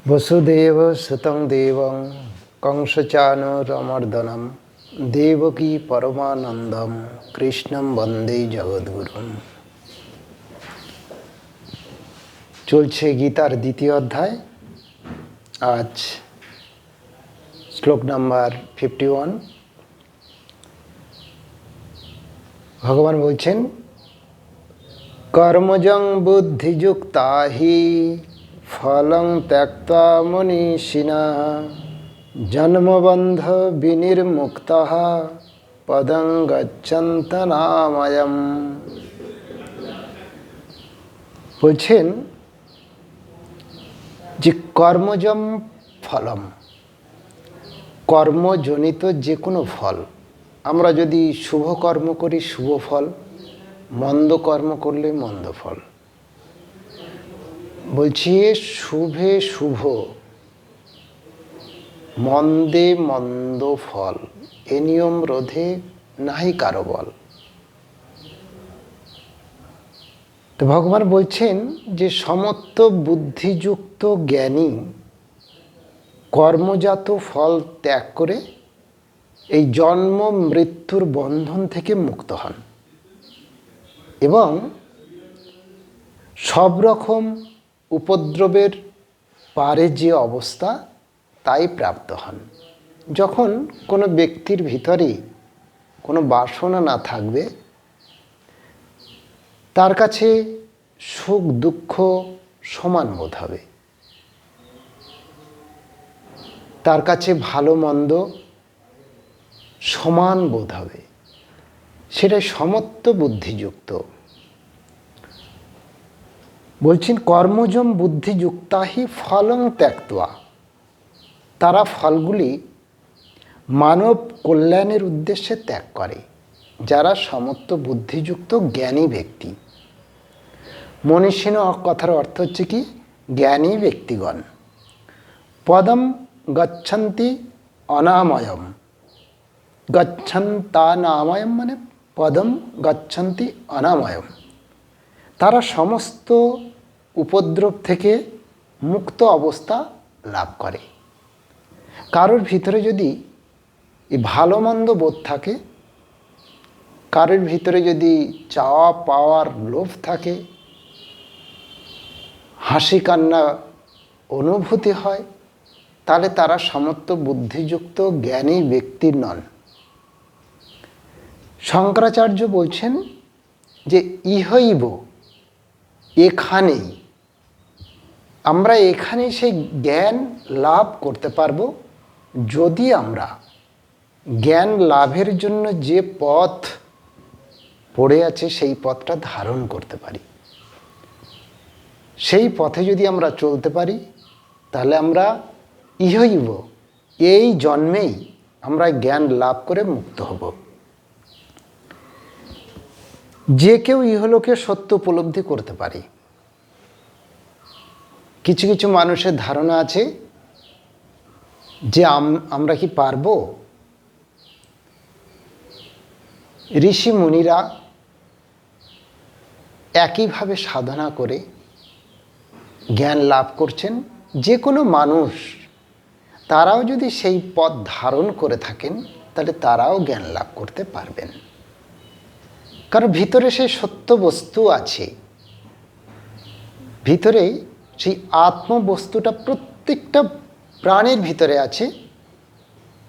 वसुदेव सुतं देवं कंसचानूरमर्दनं देवकी परमानन्दं कृष्णं वन्दे जगद्गुरुं। চলছে গীতার দ্বিতীয় অধ্যায়। আজ শ্লোক নাম্বার 51। ভগবান বলছেন, কর্মজং বুদ্ধিযুক্তা হি ফলং ত্যক্তা মনীষিণঃ জন্মবন্ধ বিনির্মুক্তঃ পদং গচ্ছন্ত নাময়ম। বলছেন যে কর্মজম ফলম, কর্মজনিত যে কোনো ফল, আমরা যদি শুভ কর্ম করি শুভ ফল, মন্দ কর্ম করলে মন্দ ফল। বলছি শুভে শুভ, মন্দে মন্দ ফল, এ নিয়ম রোধে নাহি কারো বল। তো ভগবান বলছেন যে সমস্ত বুদ্ধিযুক্ত জ্ঞানী কর্মজাত ফল ত্যাগ করে এই জন্ম মৃত্যুর বন্ধন থেকে মুক্ত হন এবং সব রকম উপদ্রবের পারে যে অবস্থা তাই প্রাপ্ত হন। যখন কোনো ব্যক্তির ভিতরে কোনো বাসনা না থাকবে, তার কাছে সুখ দুঃখ সমান বোধ হবে, তার কাছে ভালো মন্দ সমান বোধ হবে, সেটাই সমত্ব বুদ্ধিযুক্ত। বলছেন কর্মজম বুদ্ধিযুক্তা হি ফলং ত্যক্ত্বা, তারা ফলগুলি মানব কল্যাণের উদ্দেশ্যে ত্যাগ করে, যারা সমত্ব বুদ্ধিযুক্ত জ্ঞানী ব্যক্তি। মনীষিণ কথার অর্থ হচ্ছে কি, জ্ঞানী ব্যক্তিগণ। পদম গচ্ছন্তি অনাময়ম, গচ্ছন্তা নাময়ম মানে পদম গচ্ছন্তি অনাময়ম, তারা সমস্ত উপদ্রব থেকে মুক্ত অবস্থা লাভ করে। কারোর ভিতরে যদি এই ভালো মন্দ বোধ থাকে, কারোর ভিতরে যদি চাওয়া পাওয়ার লোভ থাকে, হাসি কান্না অনুভূতি হয়, তাহলে তারা সমস্ত বুদ্ধিযুক্ত জ্ঞানী ব্যক্তি নন। শঙ্করাচার্য বলছেন যে ইহৈব, এখানেই আমরা এখানেই সেই জ্ঞান লাভ করতে পারবো, যদি আমরা জ্ঞান লাভের জন্য যে পথ পড়ে আছে সেই পথটা ধারণ করতে পারি। সেই পথে যদি আমরা চলতে পারি, তাহলে আমরা ইহৈব, এই জন্মেই আমরা জ্ঞান লাভ করে মুক্ত হব। যে কেউ ইহলোকে সত্য উপলব্ধি করতে পারি। কিছু কিছু মানুষের ধারণা আছে যে আমরা কি পারবো। ঋষি মুনিরা একইভাবে সাধনা করে জ্ঞান লাভ করছেন। যে কোনো মানুষ, তারাও যদি সেই পথ ধারণ করে থাকেন, তাহলে তারাও জ্ঞান লাভ করতে পারবেন। কারণ ভিতরে সেই সত্য বস্তু আছে, ভিতরে সেই আত্মবস্তুটা প্রত্যেকটা প্রাণের ভিতরে আছে,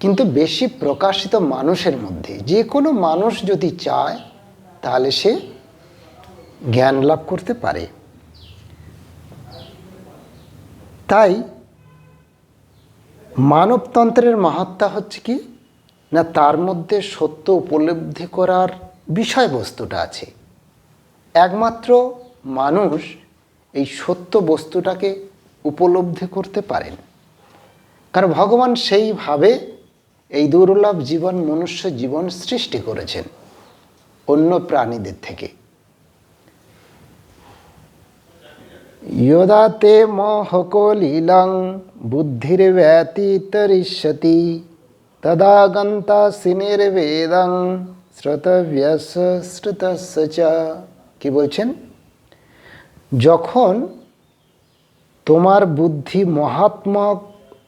কিন্তু বেশি প্রকাশিত মানুষের মধ্যে। যে কোনো মানুষ যদি চায়, তাহলে সে জ্ঞান লাভ করতে পারে। তাই মানবতন্ত্রের মাহাত্ম্য হচ্ছে কি না, তার মধ্যে সত্য উপলব্ধি করার বিষয়বস্তুটা আছে। একমাত্র মানুষ এই সত্য বস্তুটাকে উপলব্ধি করতে পারেন, কারণ ভগবান সেইভাবে এই দুর্লভ জীবন, মনুষ্য জীবন সৃষ্টি করেছেন অন্য প্রাণীদের থেকে। यदा ते मोहकोलीलं बुद्धिर्व्यतितरिष्यति तदा गन्तासि निर्वेदं শ্রোতব্যস্য শ্রুতস্য চ। কি বলছেন, যখন তোমার বুদ্ধি মহাত্মক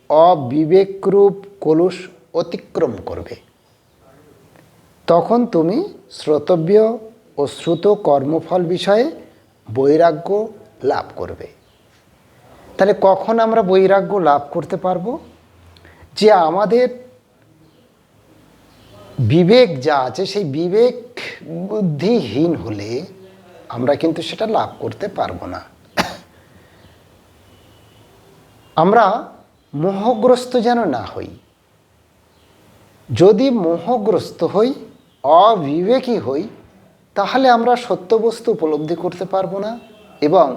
অবিবেকরূপ কলুষ অতিক্রম করবে। তখন তুমি শ্রোতব্য ও শ্রুত কর্মফল বিষয়ে বৈরাগ্য লাভ করবে। তাহলে কখন আমরা বৈরাগ্য লাভ করতে পারবো? যে আমাদের বিবেক যা আছে সেই বিবেক বুদ্ধিহীন হলে আমরা কিন্তু সেটা লাভ করতে পারবো না। আমরা মোহগ্রস্ত যেন না হই। যদি মোহগ্রস্ত হই, অবিবেকী হই, তাহলে আমরা সত্য বস্তু উপলব্ধি করতে পারবো না এবং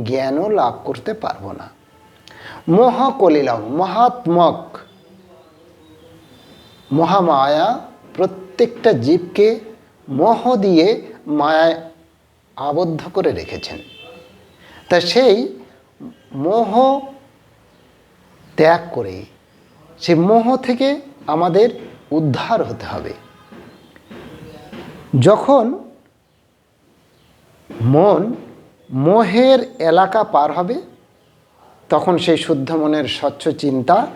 জ্ঞানও লাভ করতে পারবো না। মোহ কলিলং মহাত্মক, মহামায়া প্রত্যেকটা জীবকে মোহ দিয়ে মায়ায় আবদ্ধ করে রেখেছেন। তা সেই মোহ ত্যাগ করে সেই মোহ থেকে আমাদের উদ্ধার হতে হবে। যখন মন মোহের এলাকা পার হবে, তখন সেই শুদ্ধ মনের স্বচ্ছ চিন্তা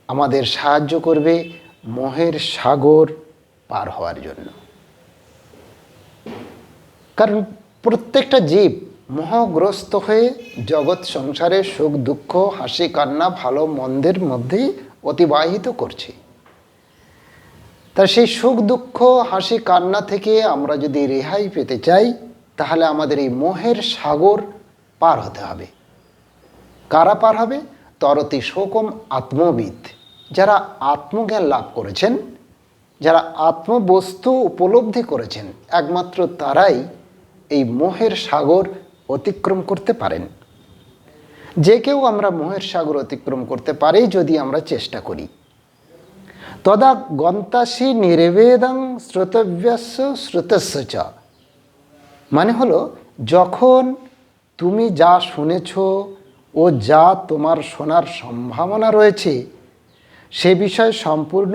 আমাদের সাহায্য করবে মোহের সাগর পার হওয়ার জন্য। কারণ প্রত্যেকটা জীব মোহগ্রস্ত হয়ে জগৎ সংসারে সুখ দুঃখ হাসি কান্না ভালো মন্দের মধ্যেই অতিবাহিত করছে। তা সেই সুখ দুঃখ হাসি কান্না থেকে আমরা যদি রেহাই পেতে চাই, তাহলে আমাদের এই মোহের সাগর পার হতে হবে। কারা পার হবে? তরতি শোকম আত্মবিদ, যারা আত্মজ্ঞান লাভ করেছেন, যারা আত্মবস্তু উপলব্ধি করেছেন, একমাত্র তারাই এই মোহের সাগর অতিক্রম করতে পারেন। যে কেউ আমরা মোহের সাগর অতিক্রম করতে পারি যদি আমরা চেষ্টা করি। তদা গন্তাসি নির্বেদং শ্রোতব্যস্য শ্রুতস্য চ, মানে হলো যখন তুমি যা শুনেছ ও যা তোমার শোনার সম্ভাবনা রয়েছে সে বিষয়ে সম্পূর্ণ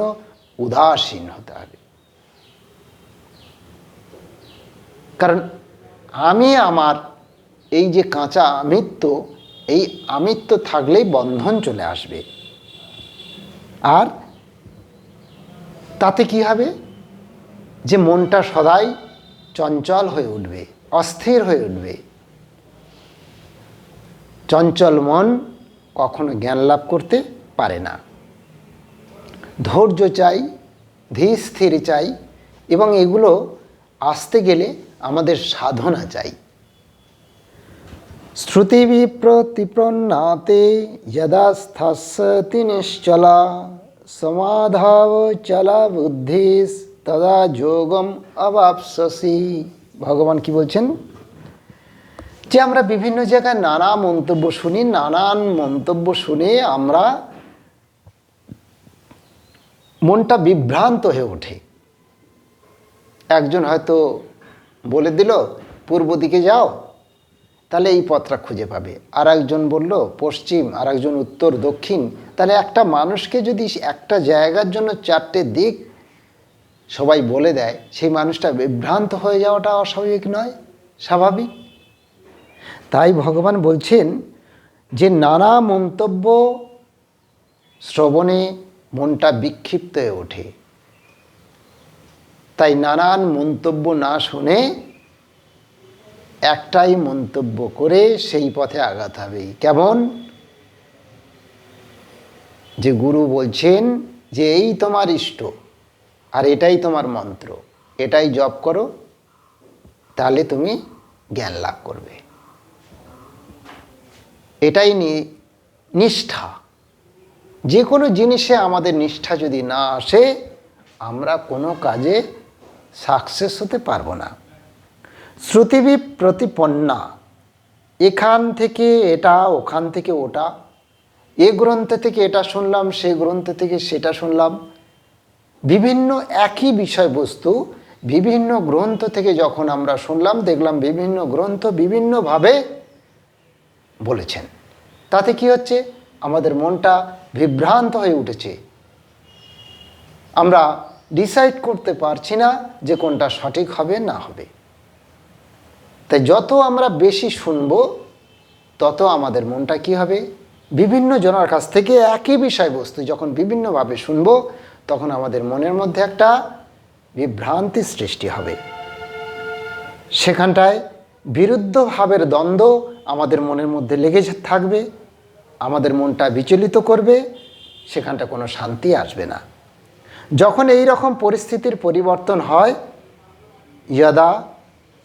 উদাসীন হতে হবে। কারণ আমি আমার এই যে কাঁচা আমিত্ব, এই আমিত্ব থাকলেই বন্ধন চলে আসবে। আর তাতে কি হবে? যে মনটা সদাই চঞ্চল হয়ে উঠবে, অস্থির হয়ে উঠবে। চঞ্চল মন কখনো জ্ঞান লাভ করতে পারে না। ধৈর্য চাই, ধীর স্থির চাই, এবং এগুলো আসতে গেলে আমাদের সাধনা চাই। শ্রুতি বিপ্রতিপন্নাতে যদা স্থস্যতি নিশ্চলা সমাধাব চলা বুদ্ধিস তদা যোগম অবাপ্সসি। ভগবান কি বলছেন? যে আমরা বিভিন্ন জায়গায় নানা মন্তব্য শুনি, নানান মন্তব্য শুনে আমরা মনটা বিভ্রান্ত হয়ে ওঠে। একজন হয়তো বলে দিল পূর্ব দিকে যাও, তাহলে এই পথটা খুঁজে পাবে। আর একজন বলল পশ্চিম, আর একজন উত্তর দক্ষিণ। তাহলে একটা মানুষকে যদি একটা জায়গার জন্য চারটে দিক সবাই বলে দেয়, সেই মানুষটা বিভ্রান্ত হয়ে যাওয়াটা অস্বাভাবিক নয়, স্বাভাবিক। তাই ভগবান বলছেন যে নানা মন্তব্য শ্রবণে মনটা বিক্ষিপ্ত হয়ে ওঠে। তাই নানান মন্তব্য না শুনে একটাই মন্তব্য করে সেই পথে আগাতে হবে। কেমন? যে গুরু বলছেন যে এই তোমার ইষ্ট আর এটাই তোমার মন্ত্র, এটাই জপ করো, তাহলে তুমি জ্ঞান লাভ করবে। এটাই নিষ্ঠা। যে কোনো জিনিসে আমাদের নিষ্ঠা যদি না আসে, আমরা কোনো কাজে সাকসেস হতে পারবো না। শ্রুতিবি প্রতিপন্না, এখান থেকে এটা, ওখান থেকে ওটা, এ গ্রন্থ থেকে এটা শুনলাম, সে গ্রন্থ থেকে সেটা শুনলাম। বিভিন্ন একই বিষয়বস্তু বিভিন্ন গ্রন্থ থেকে যখন আমরা শুনলাম, দেখলাম বিভিন্ন গ্রন্থ বিভিন্নভাবে বলেছেন। তাতে কি হচ্ছে? আমাদের মনটা বিভ্রান্ত হয়ে উঠেছে। আমরা ডিসাইড করতে পারছি না যে কোনটা সঠিক হবে না হবে। তাই যত আমরা বেশি শুনব, তত আমাদের মনটা কি হবে, বিভিন্ন জনের কাছ থেকে একই বিষয়বস্তু যখন বিভিন্নভাবে শুনবো, তখন আমাদের মনের মধ্যে একটা বিভ্রান্তি সৃষ্টি হবে। সেখানটায় বিরুদ্ধ ভাবের দ্বন্দ্ব আমাদের মনের মধ্যে লেগে থাকবে, আমাদের মনটা বিচলিত করবে, সেখানটা কোনো শান্তি আসবে না। যখন এই রকম পরিস্থিতির পরিবর্তন হয়, যদা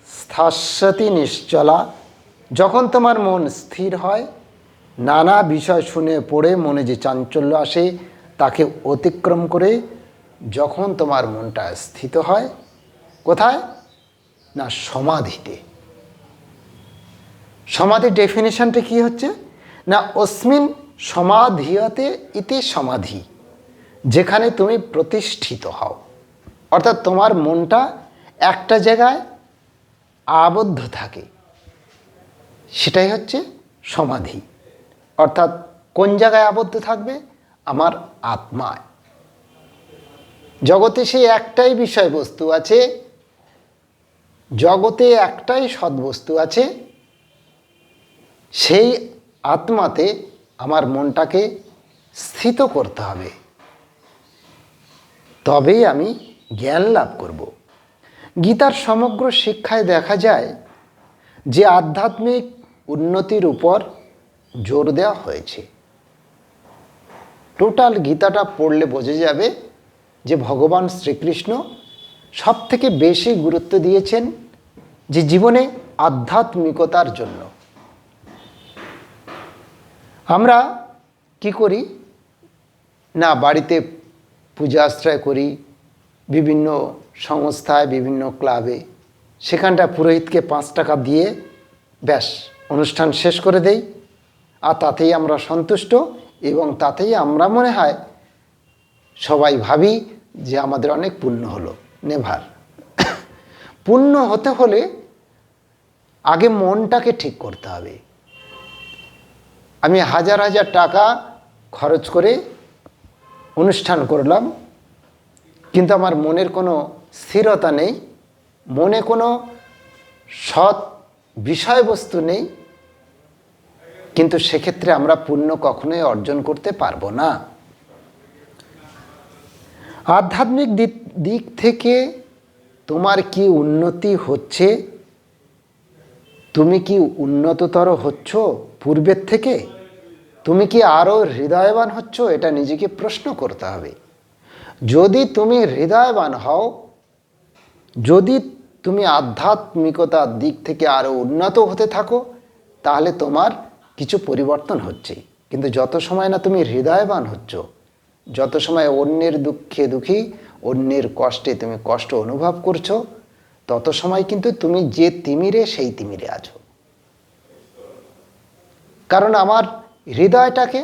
স্থাস্যতি নিশ্চলা, যখন তোমার মন স্থির হয়, নানা বিষয় শুনে পড়ে মনে যে চাঞ্চল্য আসে তাকে অতিক্রম করে যখন তোমার মনটা স্থিত হয়, কোথায় না সমাধিতে। সমাধির ডেফিনেশনটা কি হচ্ছে না, অস্মিন সমাধিয়তে ইতি সমাধি, যেখানে তুমি প্রতিষ্ঠিত হও, অর্থাৎ তোমার মনটা একটা জায়গায় আবদ্ধ থাকে, সেটাই হচ্ছে সমাধি। অর্থাৎ কোন জায়গায় আবদ্ধ থাকবে, আমার আত্মায়। জগতে সেই একটাই বিষয়বস্তু আছে, জগতে একটাই সদ্বস্তু আছে, সেই আত্মাতে আমার মনটাকে স্থিত করতে হবে, তবেই আমি জ্ঞান লাভ করব। গীতার সমগ্র শিক্ষায় দেখা যায় যে আধ্যাত্মিক উন্নতির উপর জোর দেওয়া হয়েছে। টোটাল গীতাটা পড়লে বোঝা যাবে যে ভগবান শ্রীকৃষ্ণ সব থেকে বেশি গুরুত্ব দিয়েছেন যে জীবনে আধ্যাত্মিকতার জন্য। আমরা কি করি না, বাড়িতে পূজা আশ্রয় করি, বিভিন্ন সংস্থায়, বিভিন্ন ক্লাবে, সেখানটা পুরোহিতকে 5 টাকা দিয়ে ব্যাস অনুষ্ঠান শেষ করে দেই, আর তাতেই আমরা সন্তুষ্ট, এবং তাতেই আমরা মনে হয় সবাই ভাবি যে আমাদের অনেক পুণ্য হলো। নেভার। পুণ্য হতে হলে আগে মনটাকে ঠিক করতে হবে। আমি হাজার হাজার টাকা খরচ করে অনুষ্ঠান করলাম, কিন্তু আমার মনের কোনো স্থিরতা নেই, মনে কোনো সৎ বিষয়বস্তু নেই, কিন্তু সেক্ষেত্রে আমরা পুণ্য কখনোই অর্জন করতে পারবো না। আধ্যাত্মিক দিক থেকে তোমার কি উন্নতি হচ্ছে, তুমি কি উন্নততর হচ্ছ পূর্বের থেকে, তুমি কি আরও হৃদয়বান হচ্ছ, এটা নিজেকে প্রশ্ন করতে হবে। যদি তুমি হৃদয়বান হও, যদি তুমি আধ্যাত্মিকতার দিক থেকে আরও উন্নত হতে থাকো, তাহলে তোমার কিছু পরিবর্তন হচ্ছে। কিন্তু যত সময় না তুমি হৃদয়বান হচ্ছ, যত সময় অন্যের দুঃখে দুঃখী, অন্যের কষ্টে তুমি কষ্ট অনুভব করছো, তত সময় কিন্তু তুমি যে তিমিরে সেই তিমিরে আছো। কারণ আমার হৃদয়টাকে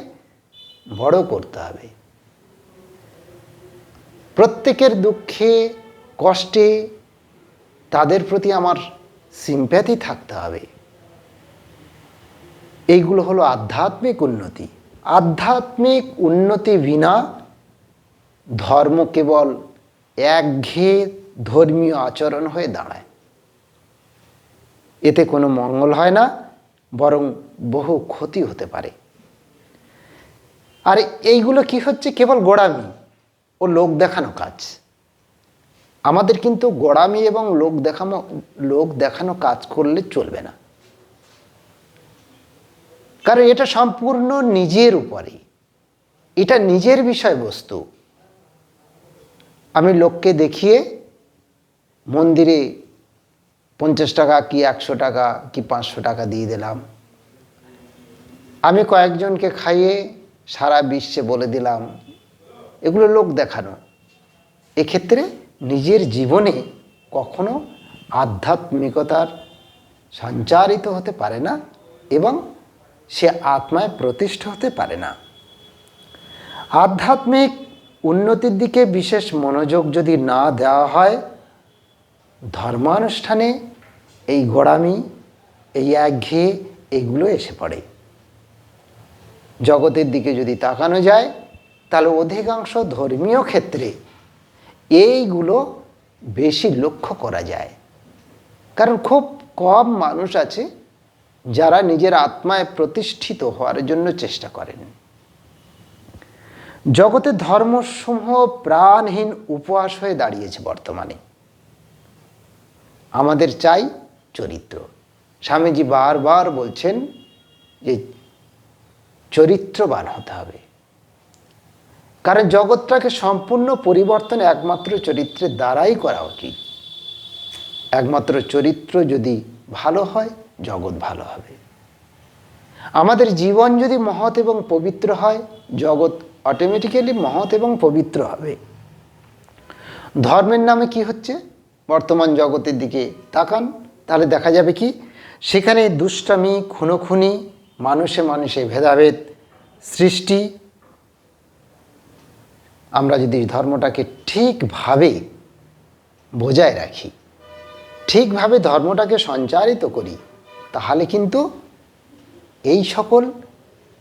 বড় করতে হবে, প্রত্যেকের দুঃখে কষ্টে তাদের প্রতি আমার সিম্প্যাথি থাকতে হবে। এইগুলো হলো আধ্যাত্মিক উন্নতি। আধ্যাত্মিক উন্নতি বিনা ধর্ম কেবল একঘেয়ে ধর্মীয় আচরণ হয়ে দাঁড়ায়, এতে কোনো মঙ্গল হয় না, বরং বহু ক্ষতি হতে পারে। আর এইগুলো কি হচ্ছে, কেবল গোড়ামি ও লোক দেখানো কাজ। আমাদের কিন্তু গোড়ামি এবং লোক দেখানো কাজ করলে চলবে না, কারণ এটা সম্পূর্ণ নিজের উপরে, এটা নিজের বিষয়বস্তু। আমি লোককে দেখিয়ে মন্দিরে 50 টাকা কি 100 টাকা কি 500 টাকা দিয়ে দিলাম, আমি কয়েকজনকে খাইয়ে সারা বিশ্বে বলে দিলাম, এগুলো লোক দেখানো। এক্ষেত্রে নিজের জীবনে কখনো আধ্যাত্মিকতার সঞ্চারিত হতে পারে না এবং সে আত্মায় প্রতিষ্ঠিত হতে পারে না। আধ্যাত্মিক উন্নতির দিকে বিশেষ মনোযোগ যদি না দেওয়া হয়, ধর্মানুষ্ঠানে এই গোড়ামি, এই একঘেয়ে এগুলো এসে পড়ে। জগতের দিকে যদি তাকানো যায়, তাহলে অধিকাংশ ধর্মীয় ক্ষেত্রে এইগুলো বেশি লক্ষ্য করা যায়। কারণ খুব কম মানুষ আছে যারা নিজের আত্মায় প্রতিষ্ঠিত হওয়ার জন্য চেষ্টা করেন। জগতে ধর্মসমূহ প্রাণহীন উপহাস হয়ে দাঁড়িয়েছে বর্তমানে। আমাদের চাই চরিত্র। স্বামীজি বারবার বলছেন যে চরিত্রবান হতে হবে, কারণ জগৎটাকে সম্পূর্ণ পরিবর্তন একমাত্র চরিত্রের দ্বারাই করা উচিত। একমাত্র চরিত্র যদি ভালো হয়, জগৎ ভালো হবে। আমাদের জীবন যদি মহৎ এবং পবিত্র হয়, জগৎ অটোমেটিক্যালি মহৎ এবং পবিত্র হবে। ধর্মের নামে কি হচ্ছে বর্তমান জগতের দিকে তাকান, তাহলে দেখা যাবে কি সেখানে দুষ্টামি, খুনোখুনি, মানুষে মানুষে ভেদাভেদ সৃষ্টি। আমরা যদি ধর্মটাকে ঠিকভাবে বজায় রাখি, ঠিকভাবে ধর্মটাকে সঞ্চারিত করি, তাহলে কিন্তু এই সকল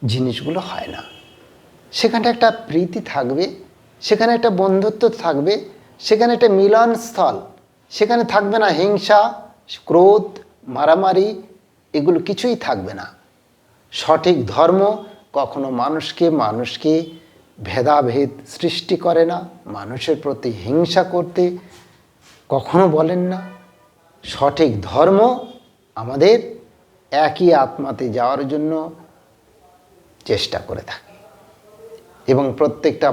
জিনিসগুলো হয় না। সেখানে একটা প্রীতি থাকবে, সেখানে একটা বন্ধুত্ব থাকবে, সেখানে একটা মিলনস্থল, সেখানে থাকবে না হিংসা, ক্রোধ, মারামারি, এগুলো কিছুই থাকবে না। সঠিক ধর্ম কখনো মানুষকে ভেদাভেদ সৃষ্টি করে না, মানুষের প্রতি হিংসা করতে কখনো বলেন না। সঠিক ধর্ম আমাদের একই আত্মাতে যাওয়ার জন্য চেষ্টা করে থাকে এবং প্রত্যেকটা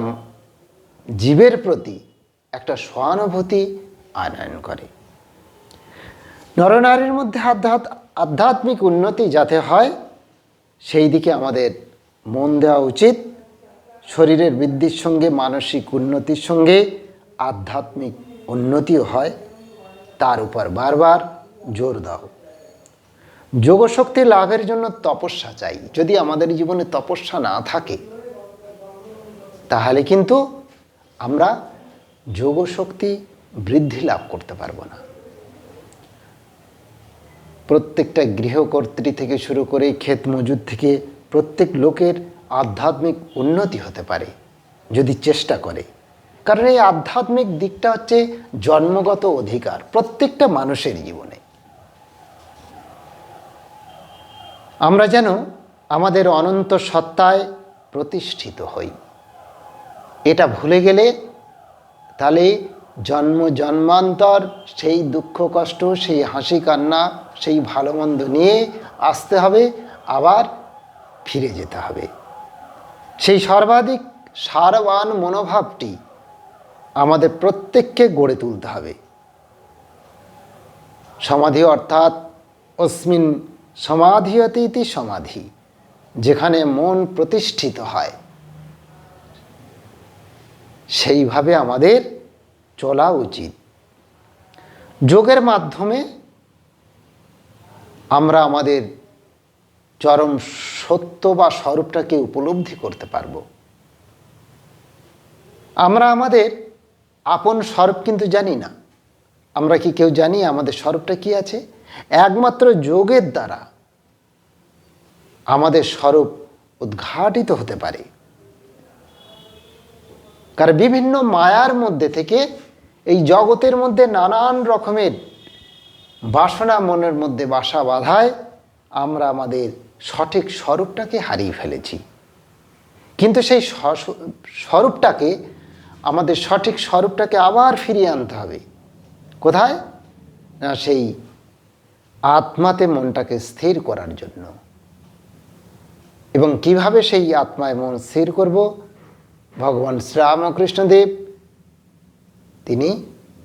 জীবের প্রতি একটা সহানুভূতি আনয়ন করে। নরনারীর মধ্যে আধ্যাত্মিক উন্নতি যাতে হয়, সেই দিকে আমাদের মন দেওয়া উচিত। শরীরের বৃদ্ধির সঙ্গে মানসিক উন্নতির সঙ্গে আধ্যাত্মিক উন্নতিও হয়, তার উপর বারবার জোর দাও। যোগশক্তি লাভের জন্য তপস্যা চাই। যদি আমাদের জীবনে তপস্যা না থাকে, তাহলে কিন্তু আমরা যোগশক্তি বৃদ্ধি লাভ করতে পারবো না। প্রত্যেকটা গৃহকর্ত্রী থেকে শুরু করে ক্ষেত মজুর থেকে প্রত্যেক লোকের আধ্যাত্মিক উন্নতি হতে পারে যদি চেষ্টা করে। কারণ এই আধ্যাত্মিক দিকটা হচ্ছে জন্মগত অধিকার প্রত্যেকটা মানুষের জীবনে। আমরা যেন আমাদের অনন্ত সত্তায় প্রতিষ্ঠিত হই, এটা ভুলে গেলে তাহলে জন্ম জন্মান্তর সেই দুঃখ কষ্ট, সেই হাসি কান্না, সেই ভালো মন্দ নিয়ে আসতে হবে, আবার ফিরে যেতে হবে। সেই সর্বাধিক সারবান মনোভাবটি আমাদের প্রত্যেককে গড়ে তুলতে হবে। সমাধি অর্থাৎ অস্মিন সমাধিয়তে ইতি সমাধি, যেখানে মন প্রতিষ্ঠিত হয়, সেইভাবে আমাদের চলা উচিত। যোগের মাধ্যমে আমরা আমাদের চরম সত্য বা স্বরূপটাকে উপলব্ধি করতে পারব। আমরা আমাদের আপন স্বরূপ কিন্তু জানি না। আমরা কি কেউ জানি আমাদের স্বরূপটা কি আছে? একমাত্র যোগের দ্বারা আমাদের স্বরূপ উদ্ঘাটিত হতে পারে। কারণ বিভিন্ন মায়ার মধ্যে থেকে, এই জগতের মধ্যে নানান রকমের বাসনা মনের মধ্যে বাসা বাঁধায় আমরা আমাদের সঠিক স্বরূপটাকে হারিয়ে ফেলেছি। কিন্তু সেই স্বরূপটাকে, আমাদের সঠিক স্বরূপটাকে আবার ফিরিয়ে আনতে হবে। কোথায়? না, সেই আত্মাতে মনটাকে স্থির করার জন্য। এবং কিভাবে সেই আত্মায় মন স্থির করব? ভগবান শ্রীরামকৃষ্ণদেব তিনি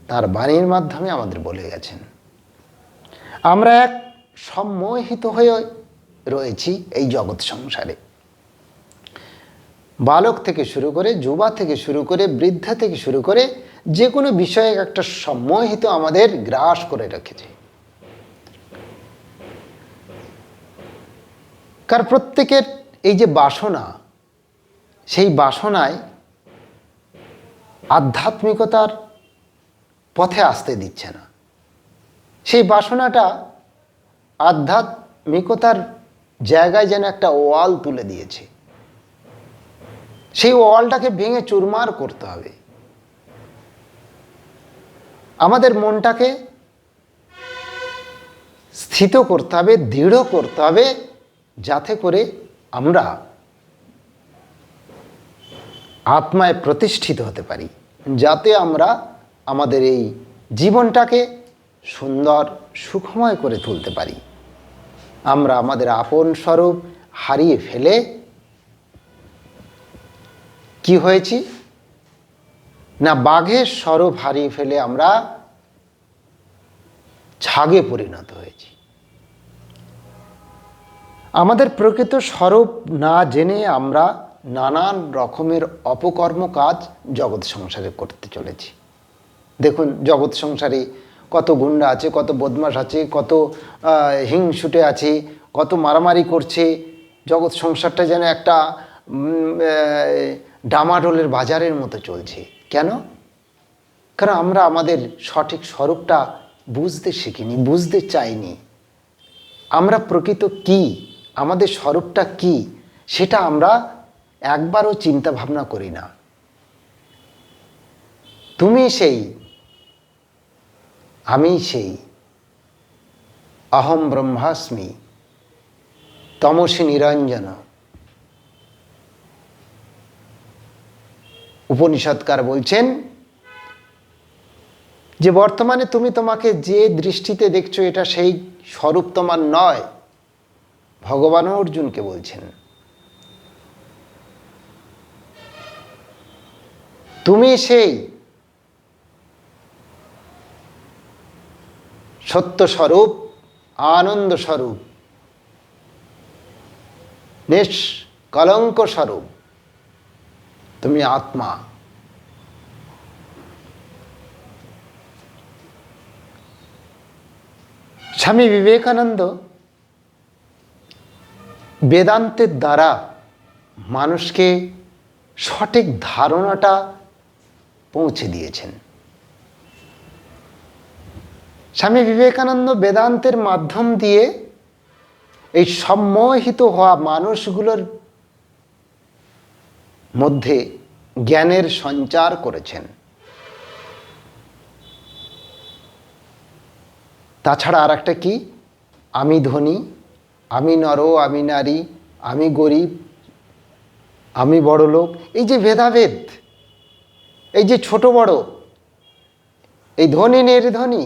তার বাণীর মাধ্যমে আমাদের বলে গেছেন। আমরা এক সম্মোহিত হয়ে রয়েছি এই জগৎ সংসারে। বালক থেকে শুরু করে, যুবা থেকে শুরু করে, বৃদ্ধা থেকে শুরু করে, যে কোনো বিষয়ে একটা সম্মোহিত আমাদের গ্রাস করে রেখেছে। কার প্রত্যেকের এই যে বাসনা, সেই বাসনায় আধ্যাত্মিকতার পথে আসতে দিচ্ছে না। সেই বাসনাটা আধ্যাত্মিকতার জায়গায় যেন একটা ওয়াল তুলে দিয়েছে। সেই ওয়ালটাকে ভেঙে চুরমার করতে হবে। আমাদের মনটাকে স্থিত করতে হবে, দৃঢ় করতে হবে, যাতে করে আমরা আত্মায় প্রতিষ্ঠিত হতে পারি, যাতে আমরা আমাদের এই জীবনটাকে সুন্দর সুখময় করে তুলতে পারি। আমরা আমাদের আপন স্বরূপ হারিয়ে ফেলে কি হয়েছি না, বাঘের স্বরূপ হারিয়ে ফেলে আমরা ছাগে পরিণত হয়েছি। আমাদের প্রকৃত স্বরূপ না জেনে আমরা নানান রকমের অপকর্ম কাজ জগৎ সংসারে করতে চলেছি। দেখুন, জগৎ সংসারে কত গুন্ডা আছে, কত বদমাশ আছে, কত হিংসুটে আছে, কত মারামারি করছে। জগৎ সংসারটা যেন একটা ডামাডোলের বাজারের মতো চলছে। কেন? কারণ আমরা আমাদের সঠিক স্বরূপটা বুঝতে শিখিনি, বুঝতে চাইনি। আমরা প্রকৃত কি, আমাদের স্বরূপটা কি, সেটা আমরা একবারও চিন্তা ভাবনা করি না। তুমি সেই, আমি সেই, অহম ব্রহ্মাস্মি তমসি নিরঞ্জন। উপনিষদকার বলছেন যে বর্তমানে তুমি তোমাকে যে দৃষ্টিতে দেখছো এটা সেই স্বরূপ তোমার নয়। ভগবান অর্জুনকে বলছেন তুমি সেই সত্য স্বরূপ, আনন্দ স্বরূপ, নিষ্কলঙ্ক স্বরূপ, তুমি আত্মা। স্বামী বিবেকানন্দ বেদান্তের দ্বারা মানুষকে সঠিক ধারণাটা পৌঁছে দিয়েছেন। স্বামী বিবেকানন্দ বেদান্তের মাধ্যম দিয়ে এই সম্মোহিত হওয়া মানুষগুলোর মধ্যে জ্ঞানের সঞ্চার করেছেন। তাছাড়া আর একটা কি, আমি ধনী, আমি নর, আমি নারী, আমি গরিব, আমি বড় লোক, এই যে ভেদাভেদ, এই যে ছোট বড়, এই ধনী নির্ধনী,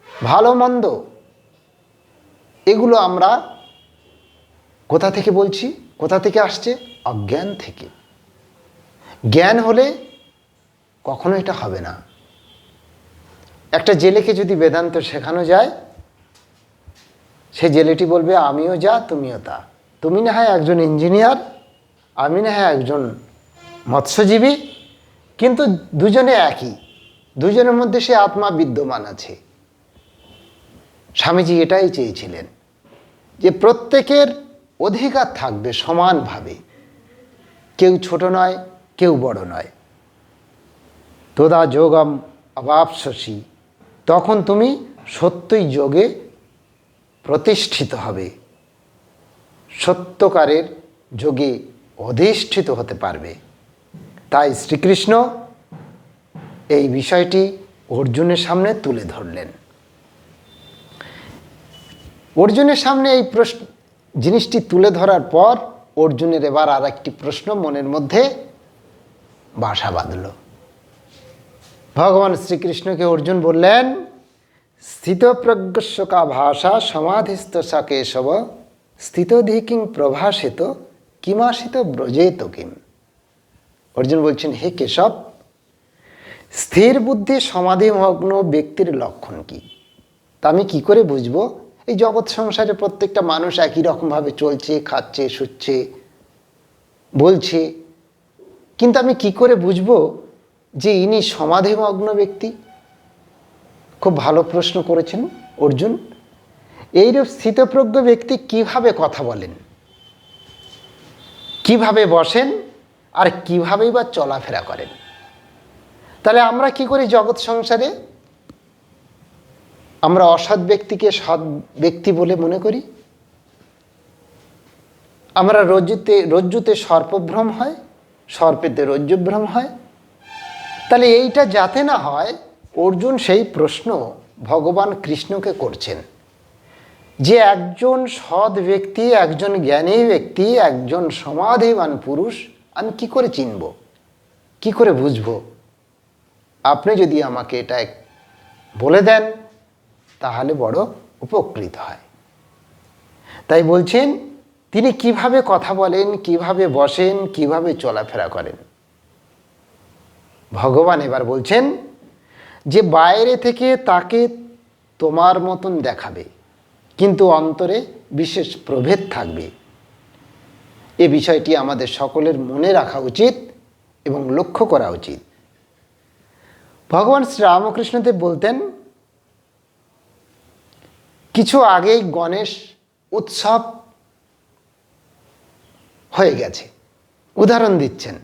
ভালো মন্দ, এগুলো আমরা কোথা থেকে বলছি, কোথা থেকে আসছে? অজ্ঞান থেকে। জ্ঞান হলে কখনো এটা হবে না। একটা জেলেকে যদি বেদান্ত শেখানো যায়, সে জেলেটি বলবে আমিও যা তুমিও তা। তুমি না হয় একজন ইঞ্জিনিয়ার, আমি না হয় একজন মৎস্যজীবী, কিন্তু দুজনে একই, দুজনের মধ্যে সে আত্মা বিদ্যমান আছে। স্বামীজি এটাই চেয়েছিলেন যে প্রত্যেকের অধিকার থাকবে সমানভাবে, কেউ ছোট নয়, কেউ বড় নয়। তোদা যোগম অবাপসসি, তখন তুমি সত্যই যোগে প্রতিষ্ঠিত হবে, সত্যকারের যোগে অধিষ্ঠিত হতে পারবে। তাই শ্রীকৃষ্ণ এই বিষয়টি অর্জুনের সামনে তুলে ধরলেন। অর্জুনের সামনে এই জিনিসটি তুলে ধরার পর অর্জুনের এবার আর একটি প্রশ্ন মনের মধ্যে বাসা বাঁধল। ভগবান শ্রীকৃষ্ণকে অর্জুন বললেন, স্থিতপ্রজ্ঞস্য কা ভাষা সমাধিস্থ স কেশব স্থিতধিকিং প্রভাসিত কিমাসিত ব্রজেত কিম। অর্জুন বলছেন, হে কেশব, স্থির বুদ্ধি সমাধিমগ্ন ব্যক্তির লক্ষণ কি? তা আমি কি করে বুঝবো? এই জগৎ সংসারে প্রত্যেকটা মানুষ একই রকমভাবে চলছে, খাচ্ছে, শুচ্ছে, বলছে, কিন্তু আমি কি করে বুঝবো যে ইনি সমাধিমগ্ন ব্যক্তি? খুব ভালো প্রশ্ন করেছেন অর্জুন। এইরূপ স্থিতপ্রজ্ঞ ব্যক্তি কিভাবে কথা বলেন, কিভাবে বসেন, আর কিভাবেই বা চলাফেরা করেন? তাহলে আমরা কি করি জগৎ সংসারে? আমরা অসৎ ব্যক্তিকে সৎ ব্যক্তি বলে মনে করি। আমরা রজ্জুতে সর্পভ্রম হয়, সর্পেতে রজ্জুভ্রম হয়। তাহলে এইটা যাতে না হয়, অর্জুন সেই প্রশ্ন ভগবান কৃষ্ণকে করছেন যে একজন সৎ ব্যক্তি, একজন জ্ঞানী ব্যক্তি, একজন সমাধিবান পুরুষ আমি কি করে চিনব, কি করে বুঝব? আপনি যদি আমাকে এটা বলে দেন তাহলে বড় উপকৃত হয়। তাই বলছেন তিনি কিভাবে কথা বলেন, কিভাবে বসেন, কিভাবে চলাফেরা করেন। ভগবান এবার বলছেন যে বাইরে থেকে তাকে তোমার মতন দেখাবে, কিন্তু অন্তরে বিশেষ প্রভেদ থাকবে। এ বিষয়টি আমাদের সকলের মনে রাখা উচিত এবং লক্ষ্য করা উচিত। ভগবান শ্রীরামকৃষ্ণদেব বলতেন, কিছু আগেই গণেশ উৎসব হয়ে গেছে। উদাহরণ দিচ্ছেন,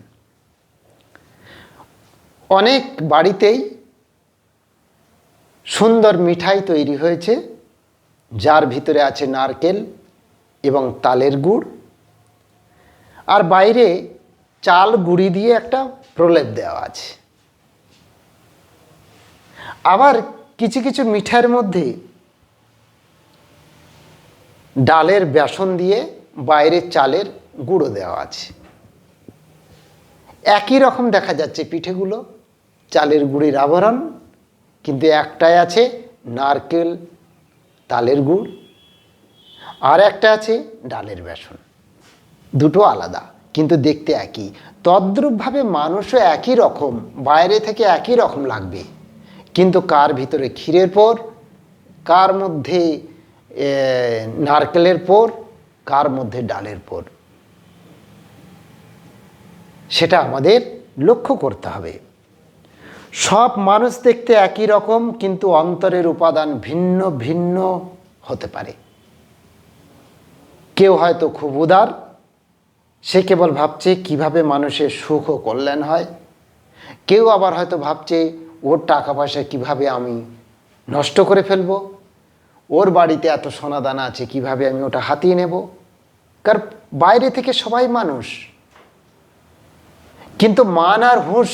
অনেক বাড়িতেই সুন্দর মিঠাই তৈরি হয়েছে, যার ভিতরে আছে নারকেল এবং তালের গুড়, আর বাইরে চাল গুঁড়ি দিয়ে একটা প্রলেপ দেওয়া আছে। আবার কিছু কিছু মিঠাইয়ের মধ্যে ডালের বেসন দিয়ে বাইরে চালের গুঁড়ো দেওয়া আছে। একই রকম দেখা যাচ্ছে পিঠেগুলো, চালের গুঁড়ির আবরণ, কিন্তু একটাই আছে নারকেল তালের গুড়, আর একটা আছে ডালের বেসন। দুটো আলাদা কিন্তু দেখতে একই। তদ্রূপভাবে মানুষও একই রকম, বাইরে থেকে একই রকম লাগবে, কিন্তু কার ভিতরে ক্ষীরের পোর, কার মধ্যে নারকেলের পোর, কার মধ্যে ডালের পোর, সেটা আমাদের লক্ষ্য করতে হবে। সব মানুষ দেখতে একই রকম, কিন্তু অন্তরের উপাদান ভিন্ন ভিন্ন হতে পারে। কেউ হয়তো খুব উদার, সে কেবল ভাবছে কিভাবে মানুষের সুখ ও কল্যাণ হয়। কেউ আবার হয়তো ভাবছে ওর টাকা পয়সা কিভাবে আমি নষ্ট করে ফেলব, ওর বাড়িতে এত সোনাদানা আছে কিভাবে আমি ওটা হাতিয়ে নেব। কারণ বাইরে থেকে সবাই মানুষ, কিন্তু মান আর হুঁশ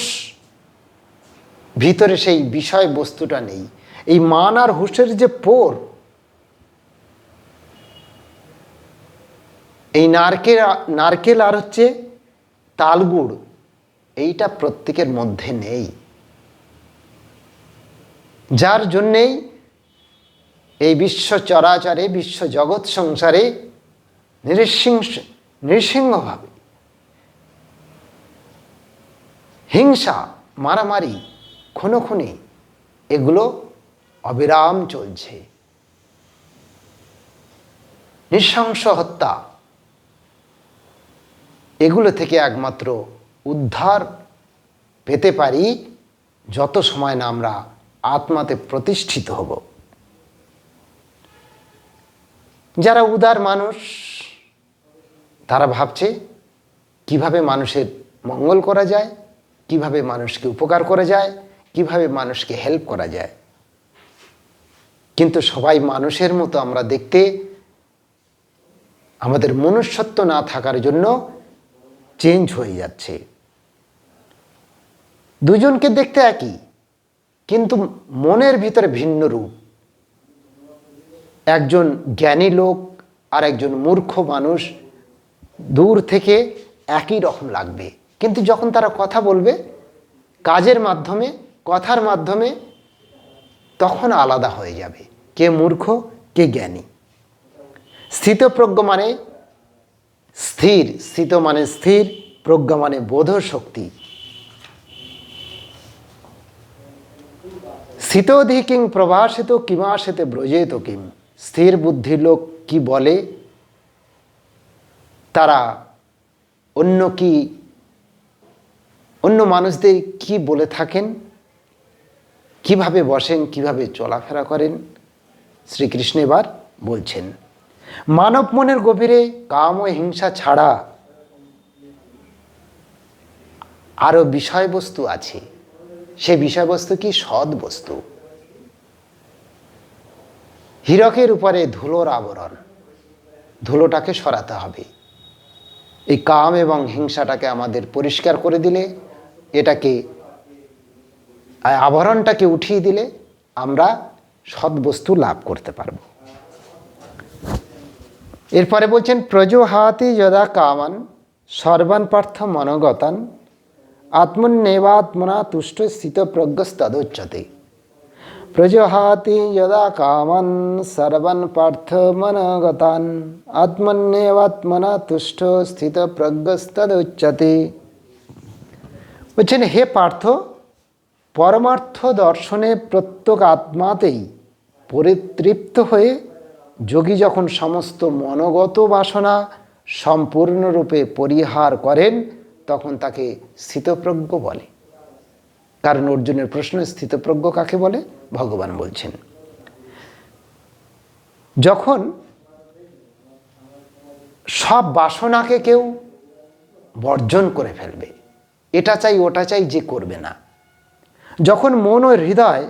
ভিতরে সেই বিষয় বস্তুটা নেই। এই মান আর হুঁশের যে পোর, এই নারকেল আর হচ্ছে তালগুড়, এইটা প্রত্যেকের মধ্যে নেই। যার জন্যেই এই বিশ্ব চরাচরে, বিশ্ব জগৎ সংসারে নৃসিংহভাবে হিংসা, মারামারি, খুনোখুনি এগুলো অবিরাম চলছে। নৃশংস হত্যা, এগুলো থেকে একমাত্র উদ্ধার পেতে পারি যত সময় না আমরা আত্মাতে প্রতিষ্ঠিত হব। যারা উদার মানুষ, তারা ভাবছে কিভাবে মানুষের মঙ্গল করা যায়, কিভাবে মানুষকে উপকার করা যায়, কিভাবে মানুষকে হেল্প করা যায়। কিন্তু সবাই মানুষের মতো আমরা দেখতে, আমাদের মনুষ্যত্ব না থাকার জন্য চেঞ্জ হয়ে যাচ্ছে। দুজনকে দেখতে একই, কিন্তু মনের ভিতরে ভিন্ন রূপ। একজন জ্ঞানী লোক আর একজন মূর্খ মানুষ দূর থেকে একই রকম লাগবে, কিন্তু যখন তারা কথা বলবে কাজের মাধ্যমে, কথার মাধ্যমে, তখন আলাদা হয়ে যাবে কে মূর্খ কে জ্ঞানী। স্থিতপ্রজ্ঞ মানে স্থির, স্থিত মানে স্থির, প্রজ্ঞা মানে বোধ শক্তি। স্থিতোধি কিং প্রভাসিত কিমাসিতে ব্রজেত কিম। স্থির বুদ্ধির লোক কি বলে, তারা অন্য মানুষদের কি বলে থাকেন, কিভাবে বসেন, কিভাবে চলাফেরা করেন, শ্রীকৃষ্ণ এবার বলছেন। মানব মনের গভীরে কাম ও হিংসা ছাড়া আরো বিষয়বস্তু আছে। সে বিষয়বস্তু কি? সৎ বস্তু। হীরকের উপরে ধুলোর আবরণ, ধুলোটাকে সরাতে হবে। এই কাম এবং হিংসাটাকে আমাদের পরিষ্কার করে দিলে, এটাকে আবরণটাকে উঠিয়ে দিলে আমরা সৎ বস্তু লাভ করতে পারব। এরপরে বলছেন প্রজহাতি যদা কামান সর্বান পার্থ মনোগতান আত্মন্যেবাত্মনা তুষ্ট স্থিতপ্রজ্ঞস্তদুচ্যতে। প্রজহাতি যদা কামান সর্বান পার্থ মনোগতান আত্মন্যেবাত্মনা তুষ্ট স্থিতপ্রজ্ঞস্তদুচ্যতে। বলছেন হে পার্থ, পরমার্থ দর্শনে প্রত্যেক আত্মাতেই পরিতৃপ্ত হয়ে যোগী যখন সমস্ত মনোগত বাসনা সম্পূর্ণরূপে পরিহার করেন তখন তাকে স্থিতপ্রজ্ঞ বলে। কারণ অর্জুনের প্রশ্ন, স্থিতপ্রজ্ঞ কাকে বলে? ভগবান বলছেন যখন সব বাসনাকে কেউ বর্জন করে ফেলবে, এটা চাই ওটা চাই যে করবে না, যখন মন ও হৃদয়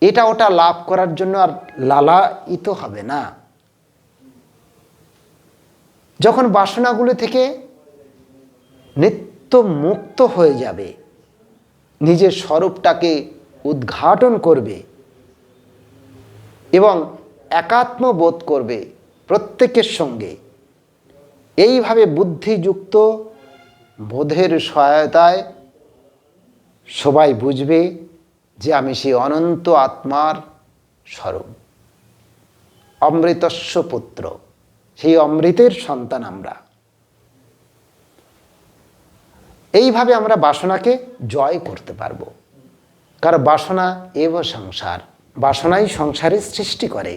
এটা ওটা লাভ করার জন্য আর লালায়িত হবে না, যখন বাসনাগুলো থেকে নিত্য মুক্ত হয়ে যাবে, নিজের স্বরূপটাকে উদ্ঘাটন করবে এবং একাত্ম বোধ করবে প্রত্যেকের সঙ্গে, এইভাবে বুদ্ধিযুক্ত বোধের সহায়তায় সবাই বুঝবে যে আমি সেই অনন্ত আত্মার স্বরূপ, অমৃতস্য পুত্র, সেই অমৃতের সন্তান আমরা। এইভাবে আমরা বাসনাকে জয় করতে পারবো। কারণ বাসনা এব সংসার, বাসনাই সংসারের সৃষ্টি করে।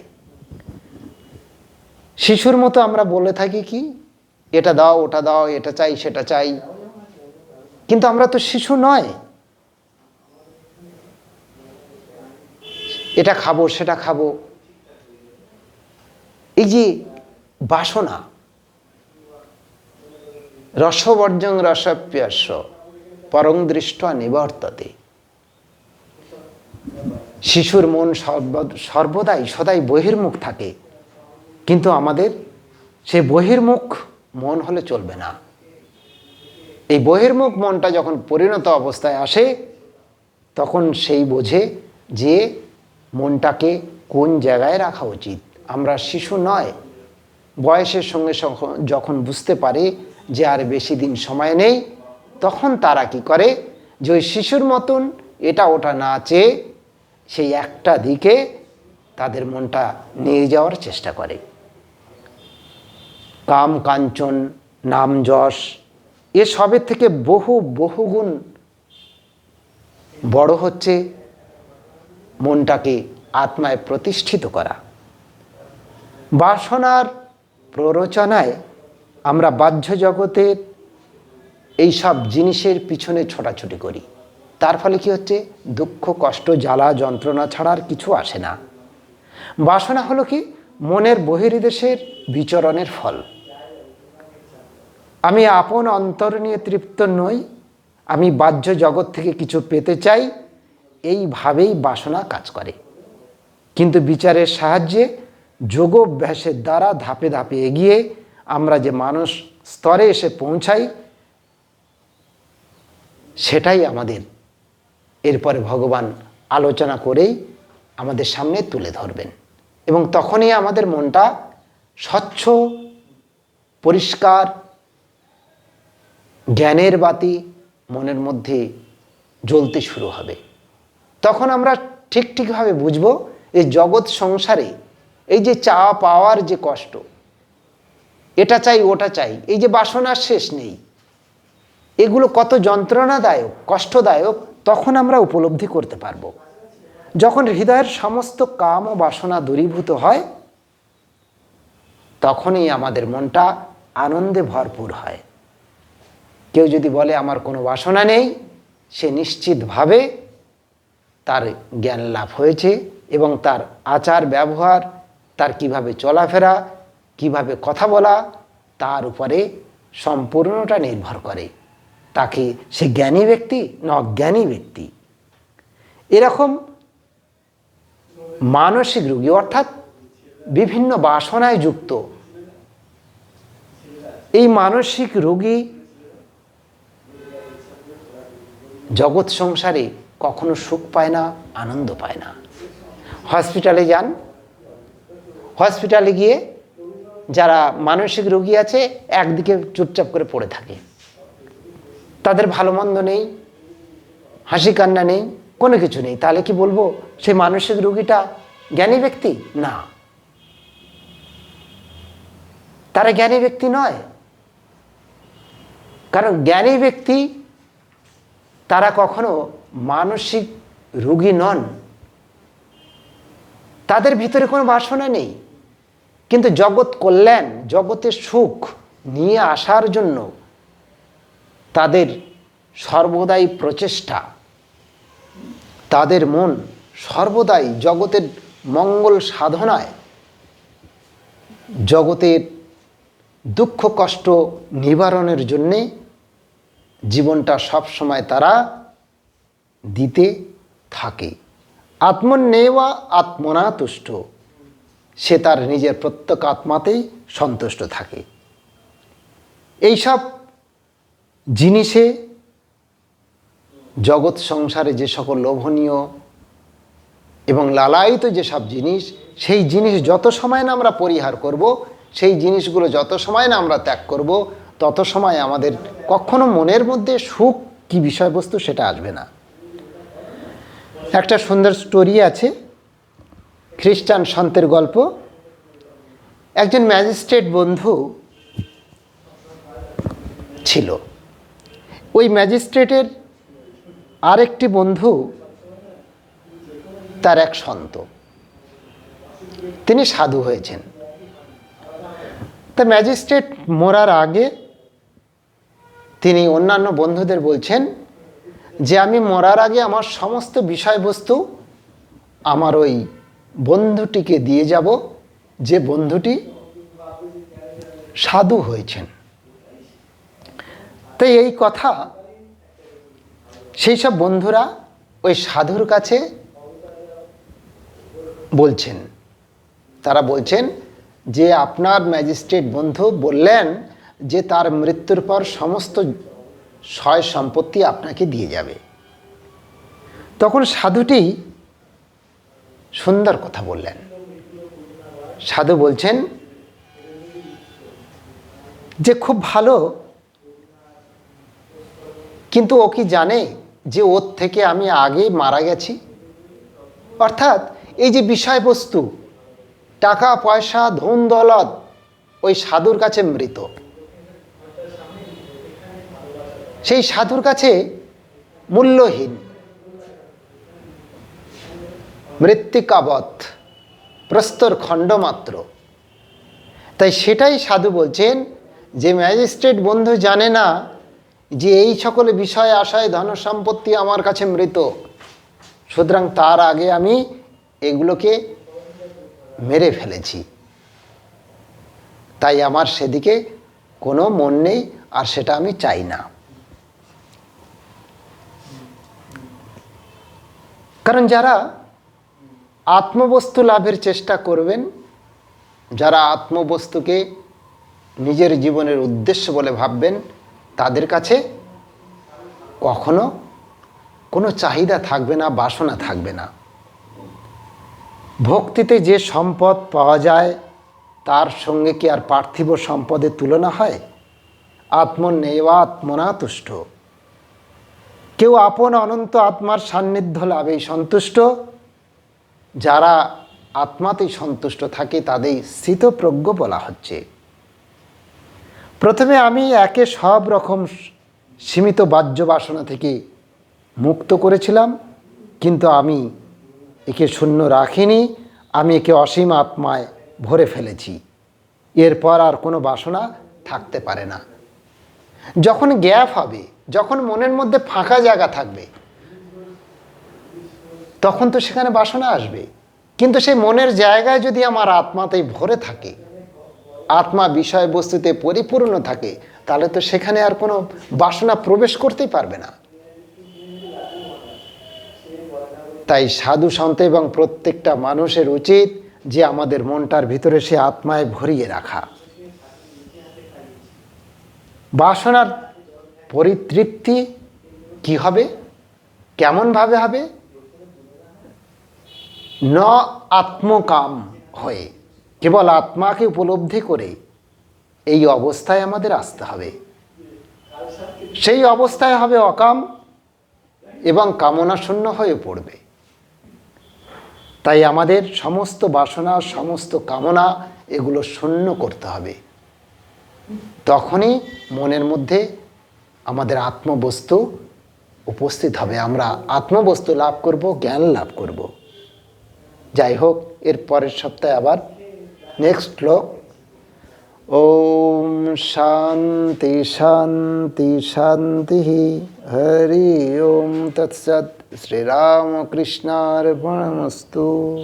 শিশুর মতো আমরা বলে থাকি কি, এটা দাও ওটা দাও, এটা চাই সেটা চাই, কিন্তু আমরা তো শিশু নয়। এটা খাবো সেটা খাবো, এই যে বাসনা, রসবর্জং রসপ্যস্য পরং দৃষ্ট নিবর্ততে। শিশুর মন সর্বদাই সদাই বহির্মুখ থাকে, কিন্তু আমাদের সে বহির্মুখ মন হলে চলবে না। এই বহির্মুখ মনটা যখন পরিণত অবস্থায় আসে তখন সেই বোঝে যে মনটাকে কোন জায়গায় রাখা উচিত। আমরা শিশু নয়, বয়সের সঙ্গে যখন বুঝতে পারে যে আর বেশি দিন সময় নেই, তখন তারা কি করে, যে ওই শিশুর মতন এটা ওটা না চেয়ে সেই একটা দিকে তাদের মনটা নিয়ে যাওয়ার চেষ্টা করে। কাম কাঞ্চন নাম যশ এসবের থেকে বহুগুণ বড় হচ্ছে মনটাকে আত্মায় প্রতিষ্ঠিত করা। বাসনার প্ররোচনায় আমরা বাহ্য জগতের এই সব জিনিসের পিছনে ছোটাছুটি করি, তার ফলে কি হচ্ছে, দুঃখ কষ্ট জ্বালা যন্ত্রণা ছাড়া আর কিছু আসে না। বাসনা হলো কি, মনের বহির্দেশের বিচরণের ফল। আমি আপন অন্তর নিয়ে তৃপ্ত নই, আমি বাহ্য জগৎ থেকে কিছু পেতে চাই, এইভাবেই বাসনা কাজ করে। কিন্তু বিচারের সাহায্যে যোগাভ্যাসের দ্বারা ধাপে ধাপে এগিয়ে আমরা যে মানস স্তরে এসে পৌঁছাই, সেটাই আমাদের এরপরে ভগবান আলোচনা করেই আমাদের সামনে তুলে ধরবেন। এবং তখনই আমাদের মনটা স্বচ্ছ পরিষ্কার জ্ঞানের বাতি মনের মধ্যে জ্বলতে শুরু হবে। তখন আমরা ঠিকভাবে বুঝব এই জগৎ সংসারে এই যে চাওয়া পাওয়ার যে কষ্ট, এটা চাই ওটা চাই, এই যে বাসনার শেষ নেই, এগুলো কত যন্ত্রণাদায়ক কষ্টদায়ক, তখন আমরা উপলব্ধি করতে পারব। যখন হৃদয়ের সমস্ত কাম ও বাসনা দূরীভূত হয়, তখনই আমাদের মনটা আনন্দে ভরপুর হয়। কেউ যদি বলে আমার কোনো বাসনা নেই, সে নিশ্চিতভাবে তার জ্ঞান লাভ হয়েছে এবং তার আচার ব্যবহার, তার কিভাবে চলাফেরা, কিভাবে কথা বলা, তার উপরে সম্পূর্ণটা নির্ভর করে তাকে সে জ্ঞানী ব্যক্তি না অজ্ঞানী ব্যক্তি। এরকম মানসিক রোগী অর্থাৎ বিভিন্ন বাসনায় যুক্ত এই মানসিক রোগী জগৎ সংসারে কখনো সুখ পায় না, আনন্দ পায় না। হসপিটালে যান, হসপিটালে গিয়ে যারা মানসিক রোগী আছে একদিকে চুপচাপ করে পড়ে থাকে, তাদের ভালো মন্দ নেই, হাসি কান্না নেই, কোনো কিছু নেই, তাহলে কি বলবো সেই মানসিক রোগীটা জ্ঞানী ব্যক্তি? না, তারা জ্ঞানী ব্যক্তি নয়। কারণ জ্ঞানী ব্যক্তি তারা কখনো মানসিক রোগী নন, তাদের ভিতরে কোনো বাসনা নেই, কিন্তু জগৎ কল্যাণ, জগতের সুখ নিয়ে আসার জন্য তাদের সর্বদাই প্রচেষ্টা, তাদের মন সর্বদাই জগতের মঙ্গল সাধনায়, জগতের দুঃখ কষ্ট নিবারণের জন্যে জীবনটা সবসময় তারা দিতে থাকে। আত্মন্যেবা আত্মনা তুষ্ট, সে তার নিজের প্রত্যেক আত্মাতেই সন্তুষ্ট থাকে। এইসব জিনিসে জগৎ সংসারে যে সকল লোভনীয় এবং লালায়িত যেসব জিনিস, সেই জিনিস যত সময় না আমরা পরিহার করব, সেই জিনিসগুলো যত সময় না আমরা ত্যাগ করব, তত সময় আমাদের কখনো মনের মধ্যে সুখ কি বিষয়বস্তু সেটা আসবে না। একটা সুন্দর স্টোরি আছে, খ্রিস্টান সন্তের গল্প। একজন ম্যাজিস্ট্রেট বন্ধু ছিল। ওই ম্যাজিস্ট্রেটের আরেকটি বন্ধু তার এক সন্ত, তিনি সাধু হয়েছেন। তা ম্যাজিস্ট্রেট মরার আগে তিনি অন্যান্য বন্ধুদের বলছেন যে আমি মরার আগে আমার সমস্ত বিষয়বস্তু আমার ওই বন্ধুটিকে দিয়ে যাব, যে বন্ধুটি সাধু হয়েছেন। তাই এই কথা সেই সব বন্ধুরা ওই সাধুর কাছে বলছেন। তারা বলছেন যে আপনার ম্যাজিস্ট্রেট বন্ধু বললেন যে তার মৃত্যুর পর সমস্ত সয় সম্পত্তি আপনাকে দিয়ে যাবে। তখন সাধুটি সুন্দর কথা বললেন। সাধু বলছেন যে খুব ভালো, কিন্তু ও কি জানে যে ওর থেকে আমি আগেই মারা গেছি? অর্থাৎ এই যে বিষয়বস্তু, টাকা পয়সা ধন দৌলত ওই সাধুর কাছে মৃত। সেই সাধুর কাছে মূল্যহীন, মৃত্তিকাবৎ, প্রস্তর খণ্ড মাত্র। তাই সেটাই সাধু বলছেন যে ম্যাজিস্ট্রেট বন্ধু জানে না যে এই সকল বিষয় আশায় ধন সম্পত্তি আমার কাছে মৃত, সুতরাং তার আগে আমি এগুলোকে মেরে ফেলেছি, তাই আমার সেদিকে কোনো মন নেই, আর সেটা আমি চাই না। কারণ যারা আত্মবস্তু লাভের চেষ্টা করবেন, যারা আত্মবস্তুকে নিজের জীবনের উদ্দেশ্য বলে ভাববেন, তাদের কাছে কখনো কোনো চাহিদা থাকবে না, বাসনা থাকবে না। ভক্তিতে যে সম্পদ পাওয়া যায় তার সঙ্গে কি আর পার্থিব সম্পদের তুলনা হয়? আত্মন্যেবা আত্মনা তুষ্ট, কেউ আপন অনন্ত আত্মার সান্নিধ্য লাভেই সন্তুষ্ট। যারা আত্মাতেই সন্তুষ্ট থাকে তাদের স্থিতপ্রজ্ঞ বলা হচ্ছে। প্রথমে আমি একে সব রকম সীমিত বাহ্য বাসনা থেকে মুক্ত করেছিলাম, কিন্তু আমি একে শূন্য রাখিনি, আমি একে অসীম আত্মায় ভরে ফেলেছি। এরপর আর কোনো বাসনা থাকতে পারে না। যখন গ্যাপ হবে, যখন মনের মধ্যে ফাঁকা জায়গা থাকবে, তখন তো সেখানে বাসনা আসবে। কিন্তু সেই মনের জায়গায় যদি আমার আত্মাতেই ভরে থাকে, আত্মা বিষয়বস্তুতে পরিপূর্ণ থাকে, তাহলে তো সেখানে আর কোনো বাসনা প্রবেশ করতেই পারবে না। তাই সাধু সন্ত এবং প্রত্যেকটা মানুষের উচিত যে আমাদের মনটার ভিতরে সে আত্মায় ভরিয়ে রাখা। বাসনার পরিতৃপ্তি কি হবে, কেমনভাবে হবে? ন আত্মকাম হয়ে, কেবল আত্মাকে উপলব্ধি করে এই অবস্থায় আমাদের আসতে হবে। সেই অবস্থায় হবে অকাম এবং কামনা শূন্য হয়ে পড়বে। তাই আমাদের সমস্ত বাসনা, সমস্ত কামনা এগুলো শূন্য করতে হবে। তখনই মনের মধ্যে আমাদের আত্মবস্তু উপস্থিত হবে, আমরা আত্মবস্তু লাভ করব, জ্ঞান লাভ করব। যাই হোক, এর পরের সপ্তাহে আবার নেক্সট শ্লোক। ওম শান্তি শান্তি শান্তি। হরি ওম তৎসৎ। শ্রীরামকৃষ্ণার্পণমস্তু।